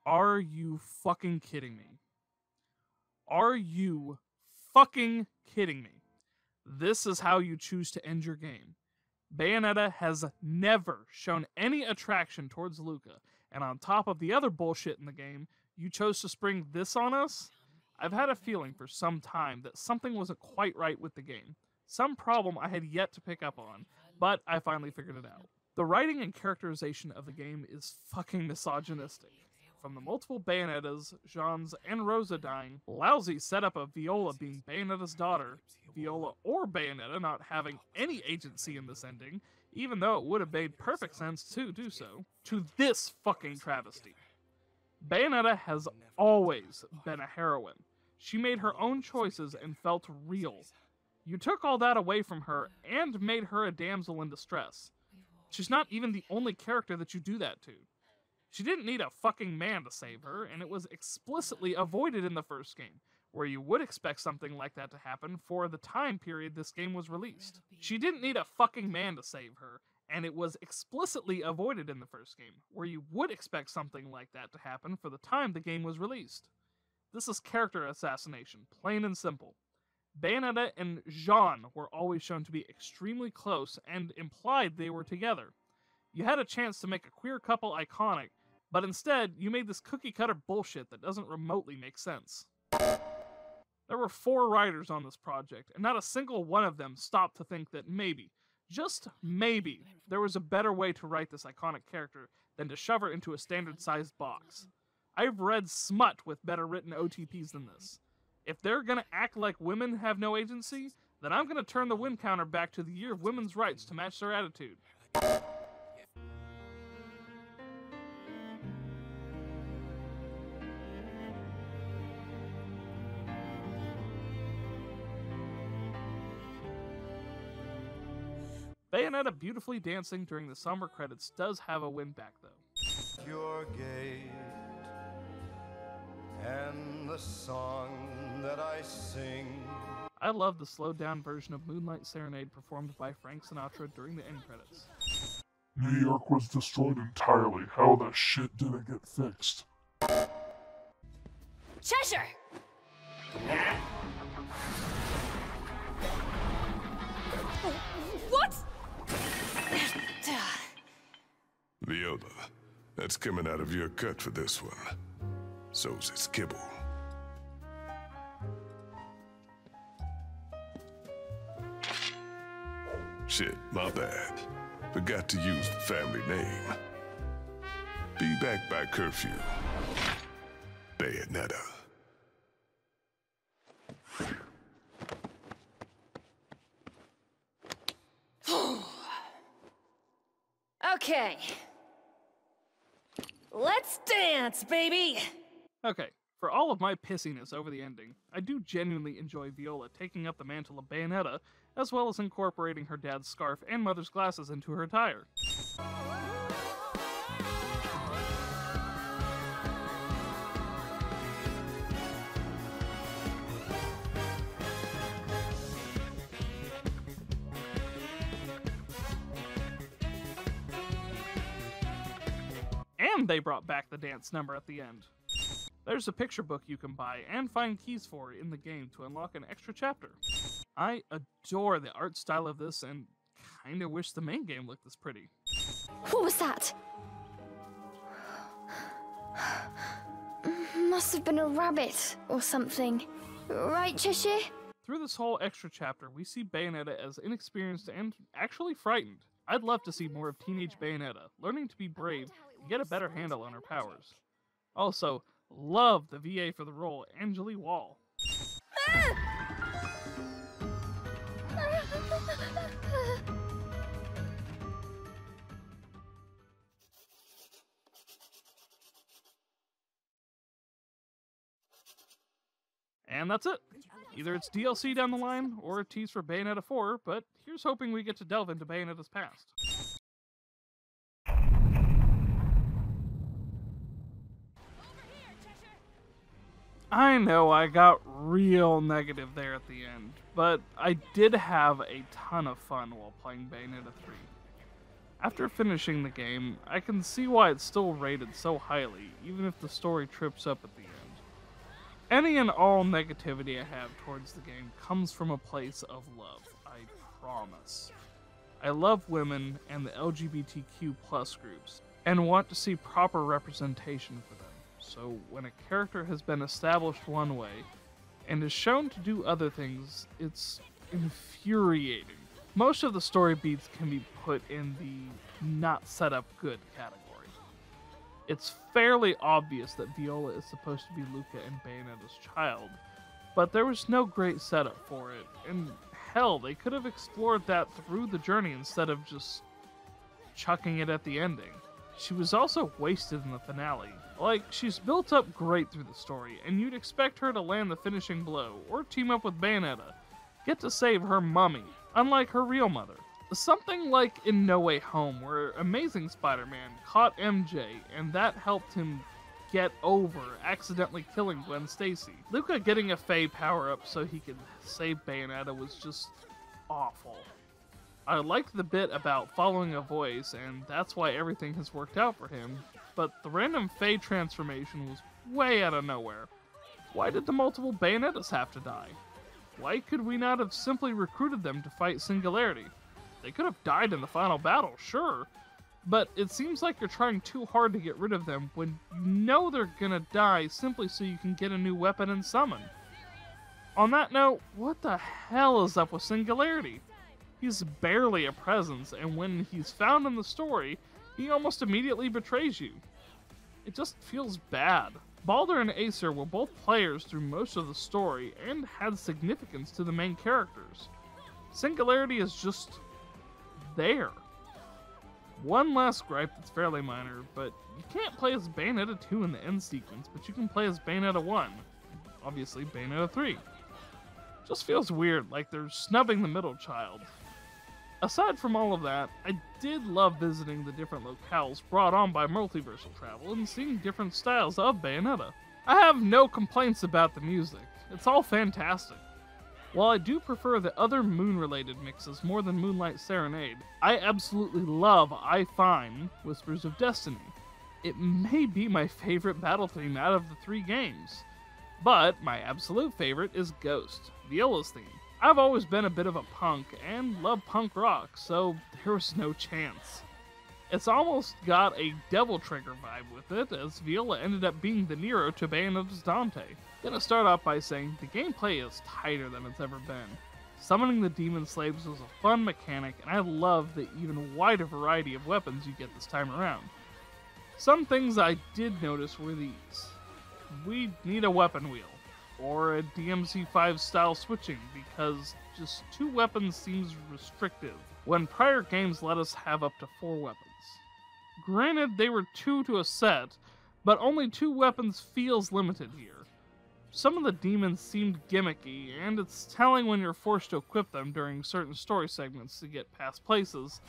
[SPEAKER 1] Are you fucking kidding me? Are you fucking kidding me? This is how you choose to end your game. Bayonetta has never shown any attraction towards Luca, and on top of the other bullshit in the game, you chose to spring this on us? I've had a feeling for some time that something wasn't quite right with the game. Some problem I had yet to pick up on, but I finally figured it out. The writing and characterization of the game is fucking misogynistic. From the multiple Bayonettas, Jean's, and Rosa dying, lousy setup of Viola being Bayonetta's daughter, Viola or Bayonetta not having any agency in this ending, even though it would have made perfect sense to do so, to this fucking travesty. Bayonetta has always been a heroine. She made her own choices and felt real. You took all that away from her and made her a damsel in distress. She's not even the only character that you do that to. She didn't need a fucking man to save her, and it was explicitly avoided in the first game, where you would expect something like that to happen for the time period this game was released. She didn't need a fucking man to save her, and it was explicitly avoided in the first game, where you would expect something like that to happen for the time the game was released. This is character assassination, plain and simple. Bayonetta and Jean were always shown to be extremely close and implied they were together. You had a chance to make a queer couple iconic, but instead, you made this cookie-cutter bullshit that doesn't remotely make sense. There were 4 writers on this project, and not a single one of them stopped to think that maybe, just maybe, there was a better way to write this iconic character than to shove her into a standard-sized box. I've read smut with better written OTPs than this. If they're gonna act like women have no agency, then I'm gonna turn the win counter back to the year of women's rights to match their attitude. Bayonetta beautifully dancing during the summer credits does have a win back, though.
[SPEAKER 18] Your gate and the song that I sing.
[SPEAKER 1] I love the slowed down version of Moonlight Serenade performed by Frank Sinatra during the end credits.
[SPEAKER 2] New York was destroyed entirely. How that shit didn't get fixed?
[SPEAKER 8] Cheshire! What?
[SPEAKER 9] Viola, that's coming out of your cut for this one. So's its kibble. Shit, my bad. Forgot to use the family name. Be back by curfew. Bayonetta.
[SPEAKER 3] Okay. Let's dance, baby!
[SPEAKER 1] Okay, for all of my pissiness over the ending, I do genuinely enjoy Viola taking up the mantle of Bayonetta, as well as incorporating her dad's scarf and mother's glasses into her attire. And they brought back the dance number at the end. There's a picture book you can buy and find keys for in the game to unlock an extra chapter. I adore the art style of this and kinda wish the main game looked this pretty.
[SPEAKER 3] What was that? Must have been a rabbit or something. Right, Cheshire?
[SPEAKER 1] Through this whole extra chapter, we see Bayonetta as inexperienced and actually frightened. I'd love to see more of teenage Bayonetta, learning to be brave and get a better handle on her powers. Also, love the VA for the role, Angeli Wall. And that's it. Either it's DLC down the line, or a tease for Bayonetta 4, but here's hoping we get to delve into Bayonetta's past. I know I got real negative there at the end, but I did have a ton of fun while playing Bayonetta 3. After finishing the game, I can see why it's still rated so highly, even if the story trips up at the end. Any and all negativity I have towards the game comes from a place of love, I promise. I love women and the LGBTQ+ groups, and want to see proper representation for them. So when a character has been established one way, and is shown to do other things, it's infuriating. Most of the story beats can be put in the not set up good category. It's fairly obvious that Viola is supposed to be Luca and Bayonetta's child, but there was no great setup for it, and hell, they could have explored that through the journey instead of just chucking it at the ending. She was also wasted in the finale. Like, she's built up great through the story, and you'd expect her to land the finishing blow, or team up with Bayonetta, get to save her mummy, unlike her real mother. Something like in No Way Home, where Amazing Spider-Man caught MJ, and that helped him get over accidentally killing Gwen Stacy. Luca getting a Fae power-up so he could save Bayonetta was just awful. I liked the bit about following a voice, and that's why everything has worked out for him, but the random Fae transformation was way out of nowhere. Why did the multiple Bayonettas have to die? Why could we not have simply recruited them to fight Singularity? They could have died in the final battle, sure, but it seems like you're trying too hard to get rid of them when you know they're gonna die simply so you can get a new weapon and summon. On that note, what the hell is up with Singularity? He's barely a presence, and when he's found in the story, he almost immediately betrays you. It just feels bad. Baldur and Acer were both players through most of the story and had significance to the main characters. Singularity is just there. One last gripe that's fairly minor, but you can't play as Bayonetta 2 in the end sequence, but you can play as Bayonetta 1. Obviously, Bayonetta 3. Just feels weird, like they're snubbing the middle child. Aside from all of that, I did love visiting the different locales brought on by multiversal travel and seeing different styles of Bayonetta. I have no complaints about the music, it's all fantastic. While I do prefer the other Moon-related mixes more than Moonlight Serenade, I absolutely love I Find Whispers of Destiny. It may be my favorite battle theme out of the 3 games, but my absolute favorite is Ghost, Viola's theme. I've always been a bit of a punk and love punk rock, so there was no chance. It's almost got a Devil Trigger vibe with it, as Viola ended up being the Nero to Bayonetta's Dante. Gonna start off by saying the gameplay is tighter than it's ever been. Summoning the demon slaves was a fun mechanic, and I love the even wider variety of weapons you get this time around. Some things I did notice were these. We need a weapon wheel, or a DMC5 style switching, because just 2 weapons seems restrictive, when prior games let us have up to 4 weapons. Granted, they were 2 to a set, but only 2 weapons feels limited here. Some of the demons seemed gimmicky, and it's telling when you're forced to equip them during certain story segments to get past places,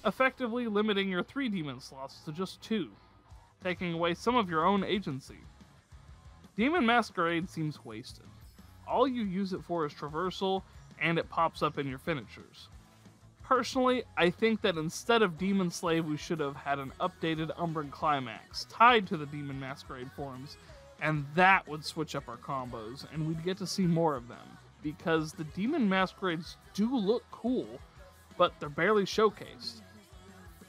[SPEAKER 1] effectively limiting your 3 demon slots to just 2, taking away some of your own agency. Demon Masquerade seems wasted. All you use it for is traversal, and it pops up in your finishers. Personally, I think that instead of Demon Slave, we should have had an updated Umbran Climax tied to the Demon Masquerade forms, and that would switch up our combos, and we'd get to see more of them, because the Demon Masquerades do look cool, but they're barely showcased.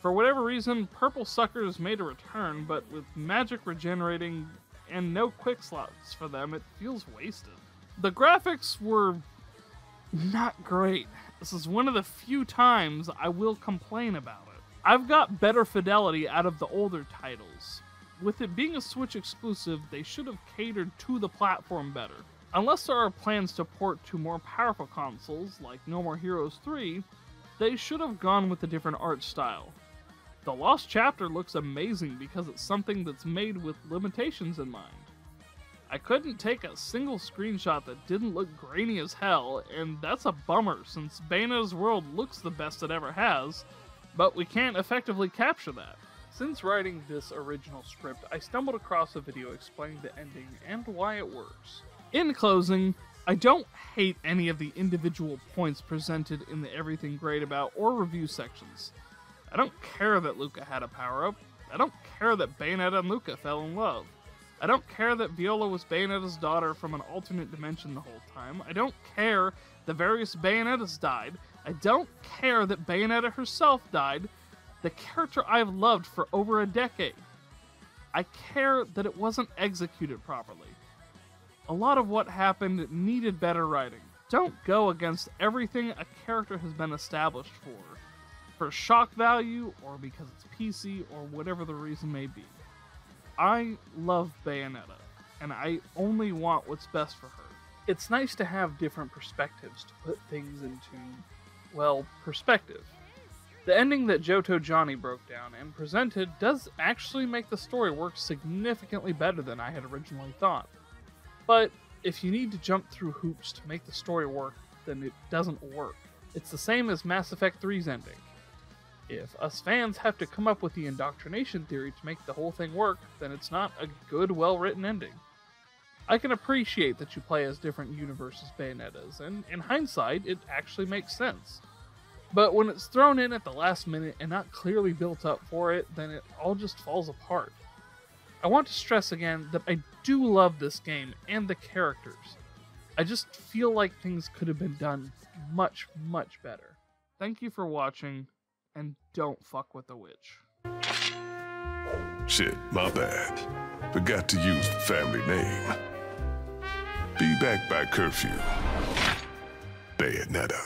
[SPEAKER 1] For whatever reason, Purple Suckers made a return, but with magic regenerating and no quick slots for them, it feels wasted. The graphics were not great. This is one of the few times I will complain about it. I've got better fidelity out of the older titles. With it being a Switch exclusive, they should have catered to the platform better. Unless there are plans to port to more powerful consoles, like No More Heroes 3, they should have gone with a different art style. The Lost Chapter looks amazing because it's something that's made with limitations in mind. I couldn't take a single screenshot that didn't look grainy as hell, and that's a bummer since Bayonetta's world looks the best it ever has, but we can't effectively capture that. Since writing this original script, I stumbled across a video explaining the ending and why it works. In closing, I don't hate any of the individual points presented in the Everything Great About or review sections. I don't care that Luca had a power-up. I don't care that Bayonetta and Luca fell in love. I don't care that Viola was Bayonetta's daughter from an alternate dimension the whole time. I don't care that various Bayonettas died. I don't care that Bayonetta herself died, the character I've loved for over a decade. I care that it wasn't executed properly. A lot of what happened needed better writing. Don't go against everything a character has been established for shock value, or because it's PC, or whatever the reason may be. I love Bayonetta, and I only want what's best for her. It's nice to have different perspectives to put things into, well, perspective. The ending that Johto Johnny broke down and presented does actually make the story work significantly better than I had originally thought. But if you need to jump through hoops to make the story work, then it doesn't work. It's the same as Mass Effect 3's ending. If us fans have to come up with the indoctrination theory to make the whole thing work, then it's not a good, well-written ending. I can appreciate that you play as different universes Bayonettas, and in hindsight, it actually makes sense. But when it's thrown in at the last minute and not clearly built up for it, then it all just falls apart. I want to stress again that I do love this game and the characters. I just feel like things could have been done much, much better. Thank you for watching, and don't fuck with the witch.
[SPEAKER 9] Shit, my bad. Forgot to use the family name. Be back by curfew. Bayonetta.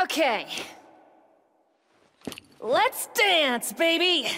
[SPEAKER 3] Okay. Let's dance, baby!